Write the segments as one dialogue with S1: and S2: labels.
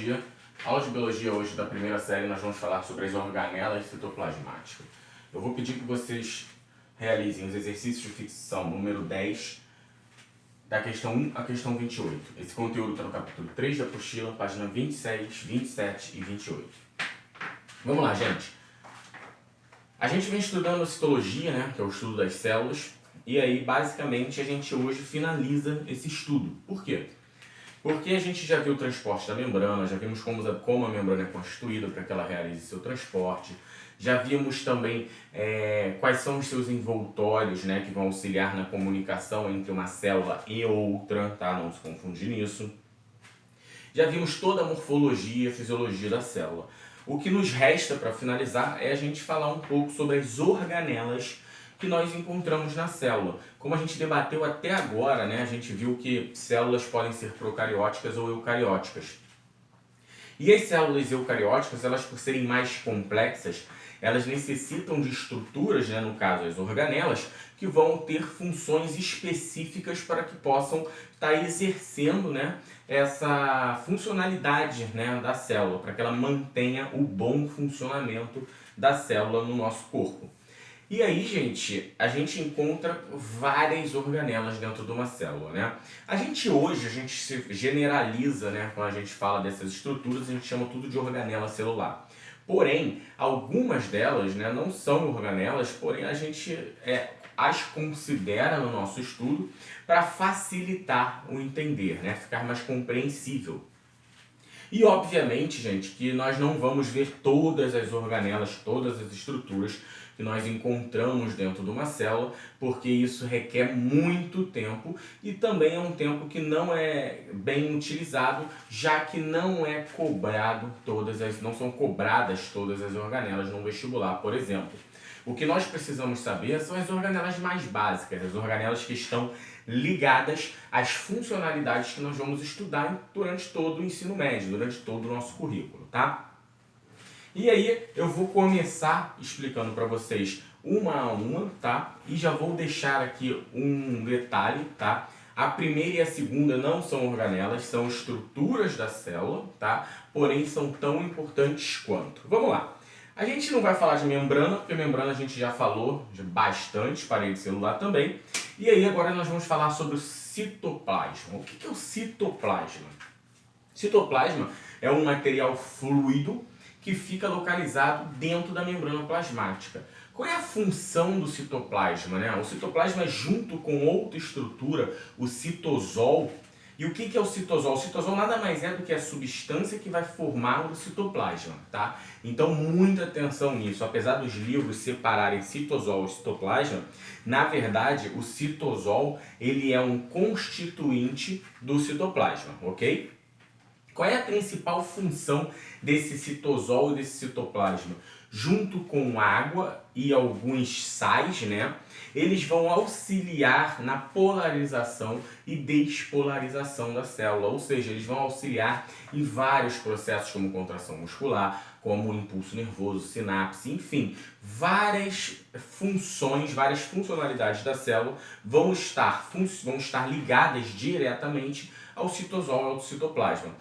S1: Biologia. Aula de Biologia hoje da primeira série nós vamos falar sobre as organelas citoplasmáticas. Eu vou pedir que vocês realizem os exercícios de fixação número 10 da questão 1 à questão 28. Esse conteúdo está no capítulo 3 da apostila, página 26, 27 e 28. Vamos lá, gente. A gente vem estudando a citologia, né, que é o estudo das células, e aí basicamente a gente hoje finaliza esse estudo. Por quê? Porque a gente já viu o transporte da membrana, já vimos como a membrana é constituída para que ela realize seu transporte, já vimos também quais são os seus envoltórios, né, que vão auxiliar na comunicação entre uma célula e outra, tá? Não se confundir nisso. Já vimos toda a morfologia e a fisiologia da célula. O que nos resta para finalizar é a gente falar um pouco sobre as organelas que nós encontramos na célula. Como a gente debateu até agora, né, a gente viu que células podem ser procarióticas ou eucarióticas. E as células eucarióticas, elas por serem mais complexas, elas necessitam de estruturas, né, no caso as organelas, que vão ter funções específicas para que possam estar exercendo, né, essa funcionalidade, né, da célula, para que ela mantenha o bom funcionamento da célula no nosso corpo. E aí, gente, a gente encontra várias organelas dentro de uma célula, né? A gente se generaliza, né? Quando a gente fala dessas estruturas, a gente chama tudo de organela celular. Porém, algumas delas, né, não são organelas, porém a gente as considera no nosso estudo para facilitar o entender, né? Ficar mais compreensível. E obviamente, gente, que nós não vamos ver todas as organelas, todas as estruturas que nós encontramos dentro de uma célula, porque isso requer muito tempo e também é um tempo que não é bem utilizado, já que não é cobrado não são cobradas todas as organelas no vestibular, por exemplo. O que nós precisamos saber são as organelas mais básicas, as organelas que estão ligadas às funcionalidades que nós vamos estudar durante todo o ensino médio, durante todo o nosso currículo, tá? E aí eu vou começar explicando para vocês uma a uma, tá? E já vou deixar aqui um detalhe, tá? A primeira e a segunda não são organelas, são estruturas da célula, tá? Porém são tão importantes quanto. Vamos lá. A gente não vai falar de membrana, porque membrana a gente já falou bastante, parede celular também. E aí agora nós vamos falar sobre o citoplasma. O que é o citoplasma? Citoplasma é um material fluido que fica localizado dentro da membrana plasmática. Qual é a função do citoplasma, né? O citoplasma, junto com outra estrutura, o citosol. E o que é o citosol? O citosol nada mais é do que a substância que vai formar o citoplasma, tá? Então, muita atenção nisso. Apesar dos livros separarem citosol e citoplasma, na verdade, o citosol ele é um constituinte do citoplasma, ok? Qual é a principal função desse citosol e desse citoplasma? Junto com água e alguns sais, né? Eles vão auxiliar na polarização e despolarização da célula, ou seja, eles vão auxiliar em vários processos como contração muscular, como impulso nervoso, sinapse, enfim, várias funções, várias funcionalidades da célula vão estar ligadas diretamente ao citosol e ao citoplasma.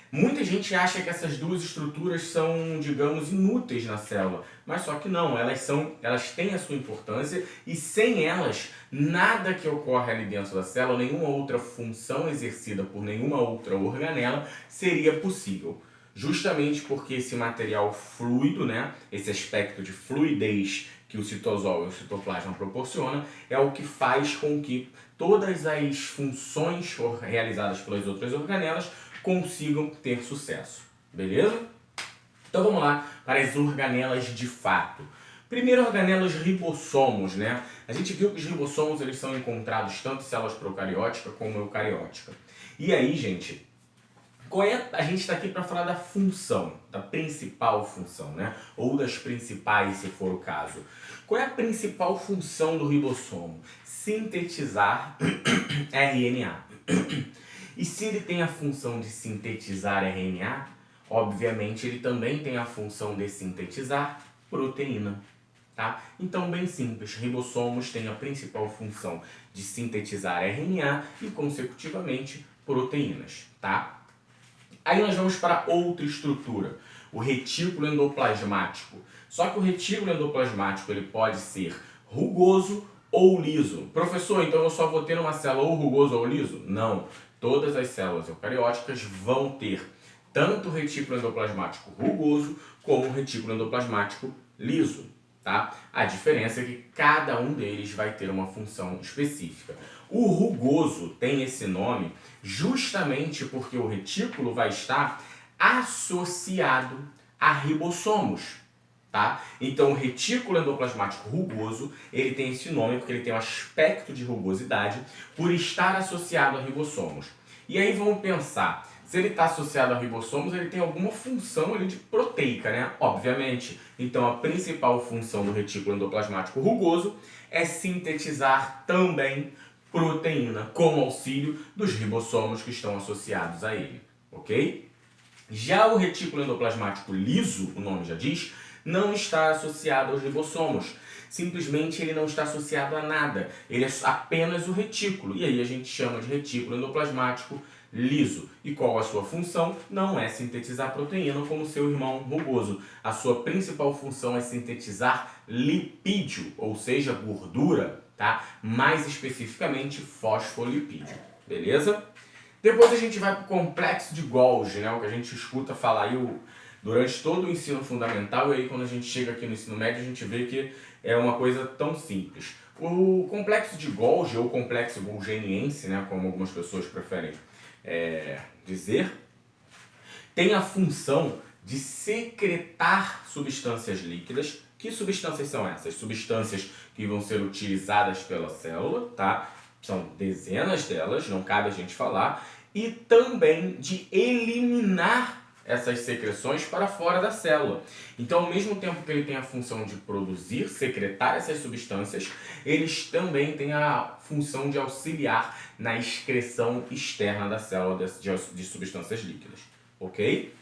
S1: Muita gente acha que essas duas estruturas são, digamos, inúteis na célula, mas só que não, elas têm a sua importância e sem elas, nada que ocorre ali dentro da célula, nenhuma outra função exercida por nenhuma outra organela seria possível. Justamente porque esse material fluido, né, esse aspecto de fluidez que o citosol e o citoplasma proporciona, é o que faz com que todas as funções realizadas pelas outras organelas consigam ter sucesso, beleza? Então vamos lá para as organelas de fato. Primeiro, organelas ribossomos, né? A gente viu que os ribossomos eles são encontrados tanto em células procarióticas como eucarióticas. E aí, gente, a gente está aqui para falar da função, da principal função, né? Ou das principais, se for o caso. Qual é a principal função do ribossomo? Sintetizar RNA. E se ele tem a função de sintetizar RNA, obviamente ele também tem a função de sintetizar proteína, tá? Então, bem simples, ribossomos têm a principal função de sintetizar RNA e, consecutivamente, proteínas, tá? Aí nós vamos para outra estrutura, o retículo endoplasmático. Só que o retículo endoplasmático ele pode ser rugoso ou liso. Professor, então eu só vou ter uma célula ou rugoso ou liso? Não. Todas as células eucarióticas vão ter tanto o retículo endoplasmático rugoso como o retículo endoplasmático liso. Tá? A diferença é que cada um deles vai ter uma função específica. O rugoso tem esse nome justamente porque o retículo vai estar associado a ribossomos. Tá? Então o retículo endoplasmático rugoso, ele tem esse nome porque ele tem um aspecto de rugosidade por estar associado a ribossomos. E aí vamos pensar, se ele está associado a ribossomos, ele tem alguma função ali de proteica, né? Obviamente. Então a principal função do retículo endoplasmático rugoso é sintetizar também proteína, com auxílio dos ribossomos que estão associados a ele, ok? Já o retículo endoplasmático liso, o nome já diz, não está associado aos ribossomos. Simplesmente ele não está associado a nada. Ele é apenas o retículo. E aí a gente chama de retículo endoplasmático liso. E qual a sua função? Não é sintetizar proteína como seu irmão rugoso. A sua principal função é sintetizar lipídio, ou seja, gordura, tá? Mais especificamente fosfolipídio. Beleza? Depois a gente vai para o complexo de Golgi, né? O que a gente escuta falar aí durante todo o ensino fundamental, e aí quando a gente chega aqui no ensino médio a gente vê que é uma coisa tão simples. O complexo de Golgi, ou complexo golgiense, né? Como algumas pessoas preferem dizer, tem a função de secretar substâncias líquidas. Que substâncias são essas? Substâncias que vão ser utilizadas pela célula, tá? São dezenas delas, não cabe a gente falar, e também de eliminar essas secreções para fora da célula. Então, ao mesmo tempo que ele tem a função de produzir, secretar essas substâncias, eles também têm a função de auxiliar na excreção externa da célula de substâncias líquidas, ok?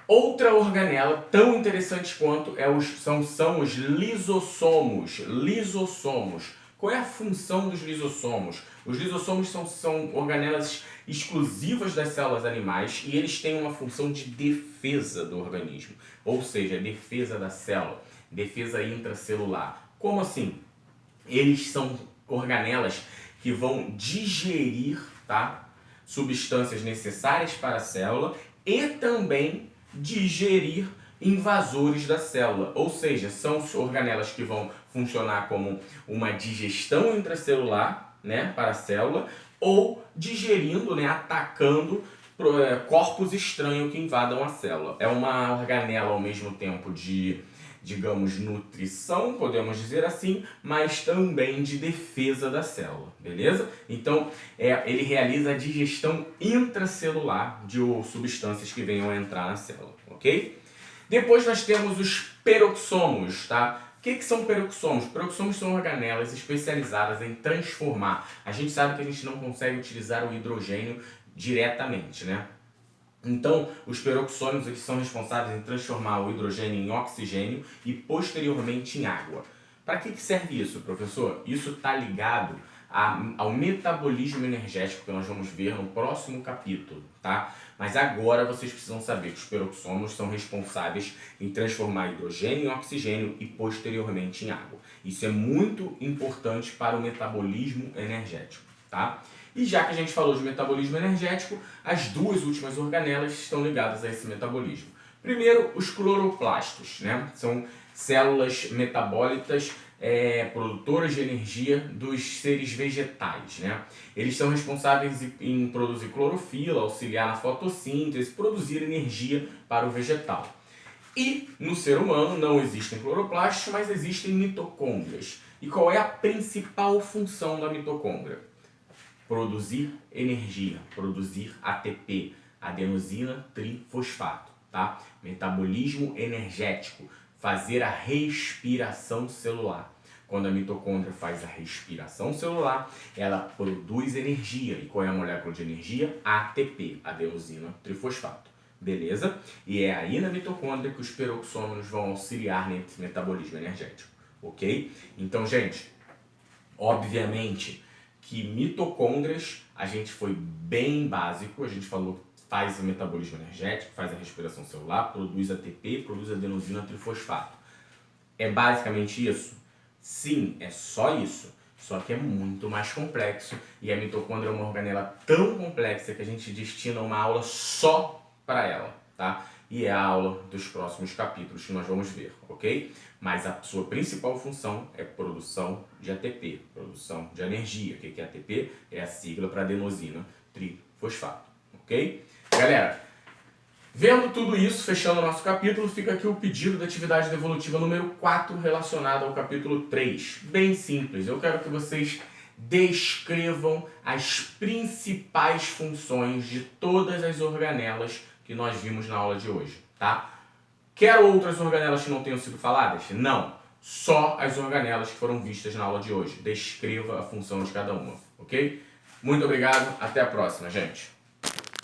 S1: Outra organela tão interessante quanto são os lisossomos. Lisossomos. Qual é a função dos lisossomos? Os lisossomos são organelas exclusivas das células animais e eles têm uma função de defesa do organismo, ou seja, defesa da célula, defesa intracelular. Como assim? Eles são organelas que vão digerir, tá, substâncias necessárias para a célula e também digerir invasores da célula, ou seja, são organelas que vão funcionar como uma digestão intracelular, né, para a célula, ou digerindo, né, atacando corpos estranhos que invadam a célula. É uma organela ao mesmo tempo de, digamos, nutrição, podemos dizer assim, mas também de defesa da célula, beleza? Então, ele realiza a digestão intracelular de substâncias que venham a entrar na célula, ok? Depois nós temos os peroxomos, tá? O que são peroxomos? Peroxomos são organelas especializadas em transformar. A gente sabe que a gente não consegue utilizar o hidrogênio diretamente, né? Então, os peroxônios eles são responsáveis em transformar o hidrogênio em oxigênio e posteriormente em água. Para que serve isso, professor? Isso está ligado ao metabolismo energético que nós vamos ver no próximo capítulo, tá? Mas agora vocês precisam saber que os peroxônios são responsáveis em transformar hidrogênio em oxigênio e posteriormente em água. Isso é muito importante para o metabolismo energético, tá? E já que a gente falou de metabolismo energético, as duas últimas organelas estão ligadas a esse metabolismo. Primeiro, os cloroplastos, né? São células metabólitas produtoras de energia dos seres vegetais, né? Eles são responsáveis em produzir clorofila, auxiliar na fotossíntese, produzir energia para o vegetal. E no ser humano não existem cloroplastos, mas existem mitocôndrias. E qual é a principal função da mitocôndria? Produzir energia, produzir ATP, adenosina trifosfato, tá? Metabolismo energético, fazer a respiração celular. Quando a mitocôndria faz a respiração celular, ela produz energia. E qual é a molécula de energia? ATP, adenosina trifosfato. Beleza? E é aí na mitocôndria que os peroxômenos vão auxiliar nesse metabolismo energético. Ok? Então, gente, obviamente que mitocôndrias, a gente foi bem básico, a gente falou faz o metabolismo energético, faz a respiração celular, produz ATP, produz adenosina trifosfato. É basicamente isso? Sim, é só isso. Só que é muito mais complexo e a mitocôndria é uma organela tão complexa que a gente destina uma aula só para ela, tá? E é a aula dos próximos capítulos que nós vamos ver, ok? Mas a sua principal função é produção de ATP, produção de energia. O que é ATP? É a sigla para adenosina trifosfato, ok? Galera, vendo tudo isso, fechando o nosso capítulo, fica aqui o pedido da atividade devolutiva número 4 relacionada ao capítulo 3. Bem simples, eu quero que vocês descrevam as principais funções de todas as organelas que nós vimos na aula de hoje, tá? Quer outras organelas que não tenham sido faladas? Não. Só as organelas que foram vistas na aula de hoje. Descreva a função de cada uma, ok? Muito obrigado, até a próxima, gente.